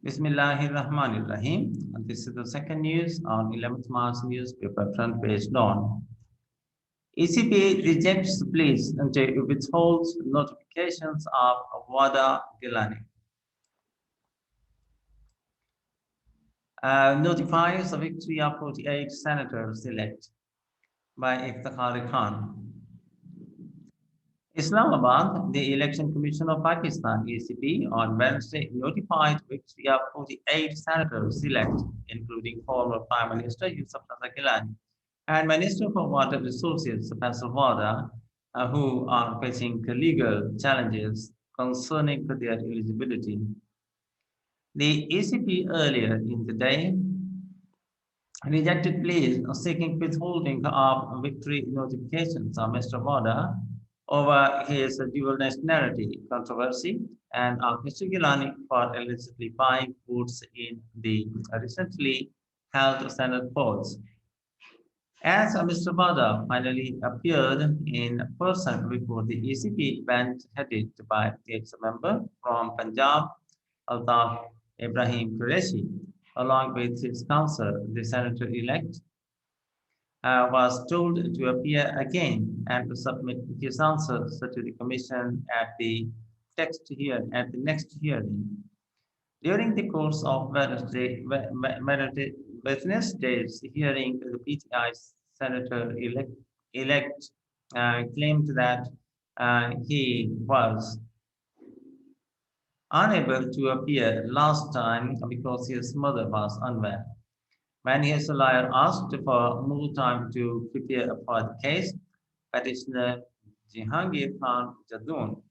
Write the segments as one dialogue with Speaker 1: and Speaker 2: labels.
Speaker 1: Bismillahirrahmanirrahim. This is the second news on 11th March newspaper front page dawn. ECB rejects pleas to withhold notifications of Wada Gilani. Notifies the victory of 48 senators elect by Iftikhar Khan. Islamabad, the Election Commission of Pakistan, ECP, on Wednesday notified victory of 48 senators elect, including former Prime Minister Yusuf Gilani and Minister for Water Resources Passcode, who are facing legal challenges concerning their eligibility. The ECP earlier in the day rejected pleas seeking withholding of victory notifications of Mr. Wada over his dual nationality controversy and of Mr. Gilani for allegedly buying votes in the recently held Senate polls. As Mr. Wada finally appeared in person before the ECP bench headed by its member from Punjab, Altaf Ibrahim Qureshi, along with his counsel, the senator-elect, was told to appear again and to submit his answers to the commission at the next hearing. During the course of Wednesday's hearing, the PTI senator-elect claimed that he was unable to appear last time because his mother was unwell. When his lawyer asked for more time to prepare for the case, petitioner Jahangir Khan Jadoon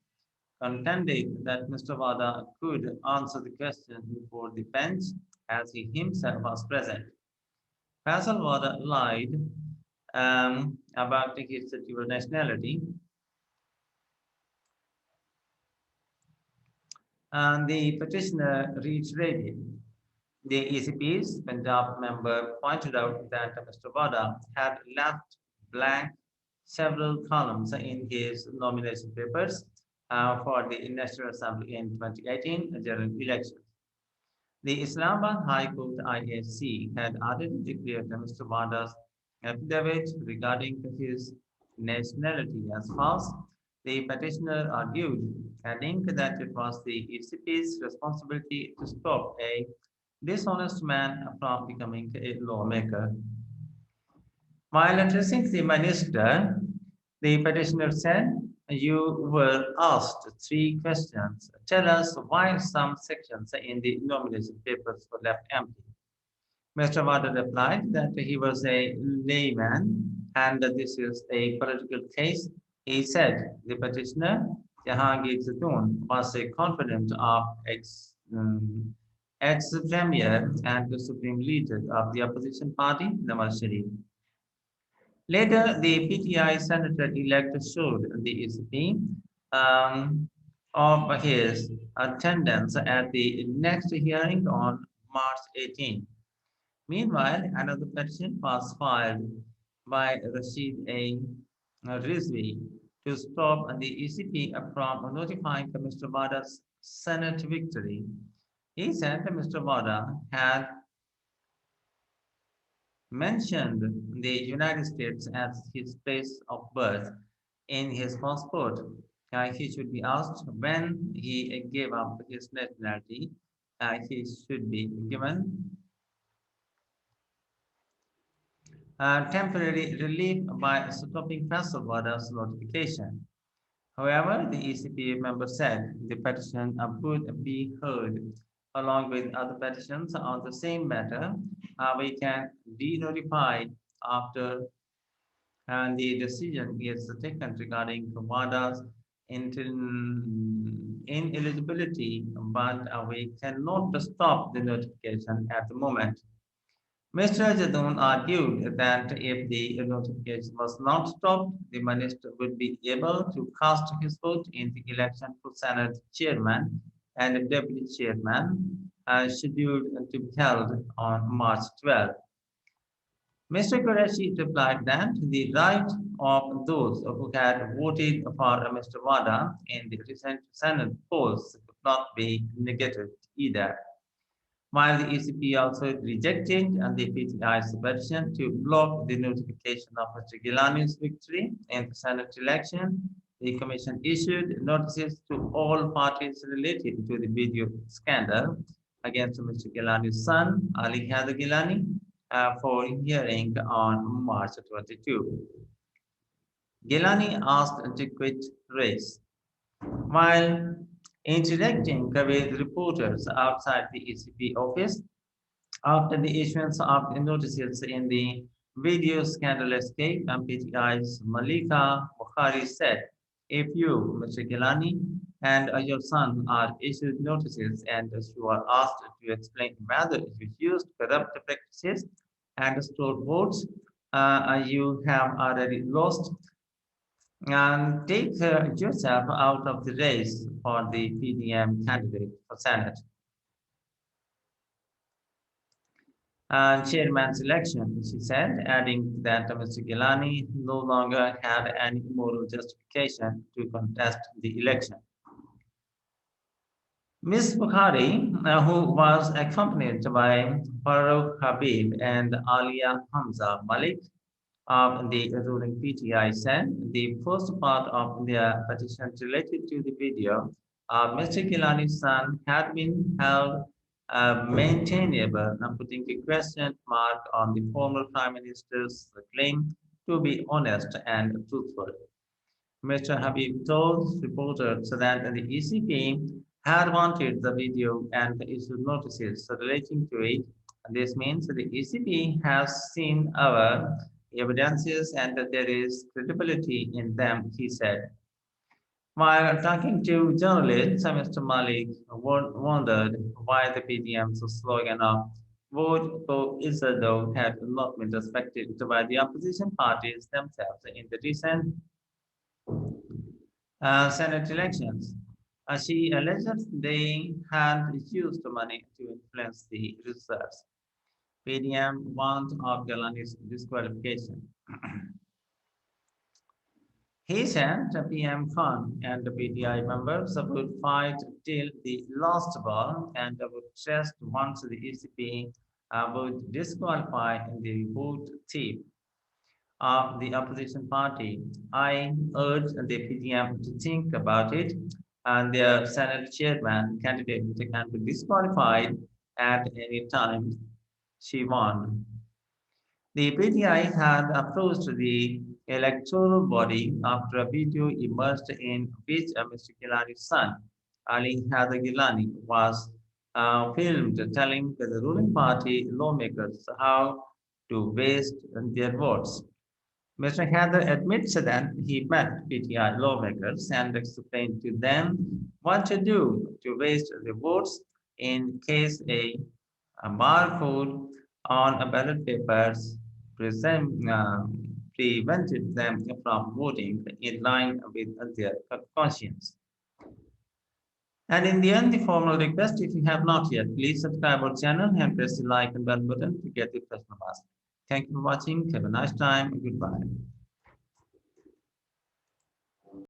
Speaker 1: contended that Mr. Wada could answer the question before the bench as he himself was present. Faisal Wada lied about his dual nationality, and the petitioner reiterated. The ECP's Punjab member pointed out that Mr. Wada had left blank several columns in his nomination papers for the National Assembly in 2018 general elections. The Islamabad High Court IAC had already declared Mr. Wada's affidavit regarding his nationality as false. The petitioner argued, adding that it was the ECP's responsibility to stop a dishonest man from becoming a lawmaker. While addressing the minister, the petitioner said, "You were asked three questions. Tell us why some sections in the nomination papers were left empty." Mr. Wada replied that he was a layman and that this is a political case. He said the petitioner, Jahangir Khan, was a confidant of ex-premier and the supreme leader of the opposition party, Nawaz Sharif. Later, the PTI senator-elect showed the ECP of his attendance at the next hearing on March 18. Meanwhile, another petition was filed by Rashid A. Rizvi to stop the ECP from notifying Mr. Wada's Senate victory. He said Mr. Wada had mentioned the United States as his place of birth in his passport. He should be asked when he gave up his nationality. He should be given temporary relief by stopping Faisal Wada's notification. However, the ECP member said the petition would be heard along with other petitions on the same matter. We can de-notify after the decision is taken regarding Wada's ineligibility, but we cannot stop the notification at the moment. Mr. Jadoon argued that if the notification was not stopped, the minister would be able to cast his vote in the election for Senate chairman and deputy chairman, scheduled to be held on March 12. Mr. Qureshi replied that the right of those who had voted for Mr. Wada in the recent Senate polls could not be negated either. while the ECP also rejected the PTI's petition to block the notification of Mr. Gilani's victory in the Senate election. The Commission issued notices to all parties related to the video scandal against Mr. Gilani's son, Ali Haider Gilani, for hearing on March 22. Gilani asked to quit race. While interacting with reporters outside the ECP office after the issuance of the notices in the video scandal escape, MPTI's Malika Bukhari said, if you, Mr. Gilani, and your son are issued notices and you are asked to explain whether you used corrupt practices and stole votes, you have already lost and take yourself out of the race for the PDM candidate for Senate. And chairman's election, she said, adding that Mr. Gilani no longer had any moral justification to contest the election. Ms. Bukhari, who was accompanied by Farooq Habib and Alia Hamza Malik, of the ruling PTI said the first part of their petition related to the video of Mr. Gilani's son had been held maintainable, putting a question mark on the former Prime Minister's claim to be honest and truthful. Mr. Habib told reporters that the ECP had wanted the video and issued notices relating to it. This means the ECP has seen our evidences and that there is credibility in them, he said. While talking to journalists, Mr. Malik wondered why the PDM's slogan of vote for Israel had not been respected by the opposition parties themselves in the recent Senate elections. She alleged they had used money to influence the results. PDM warned of Gilani's disqualification. He said PM Khan and the PTI members would fight till the last ball and would test once the ECP would disqualify the vote thief of the opposition party. I urge the PTM to think about it, and their Senate chairman candidate can be disqualified at any time, she warned. The PTI had approached the electoral body after a video emerged in which Mr. Gilani's son, Ali Haider Gilani, was filmed telling the ruling party lawmakers how to waste their votes. Mr. Haider admits that he met PTI lawmakers and explained to them what to do to waste the votes in case a barcode on a ballot papers prevented them from voting in line with their conscience. And in the end, the formal request, if you have not yet, please subscribe our channel and press the like and bell button to get the first of us. Thank you for watching. Have a nice time. Goodbye.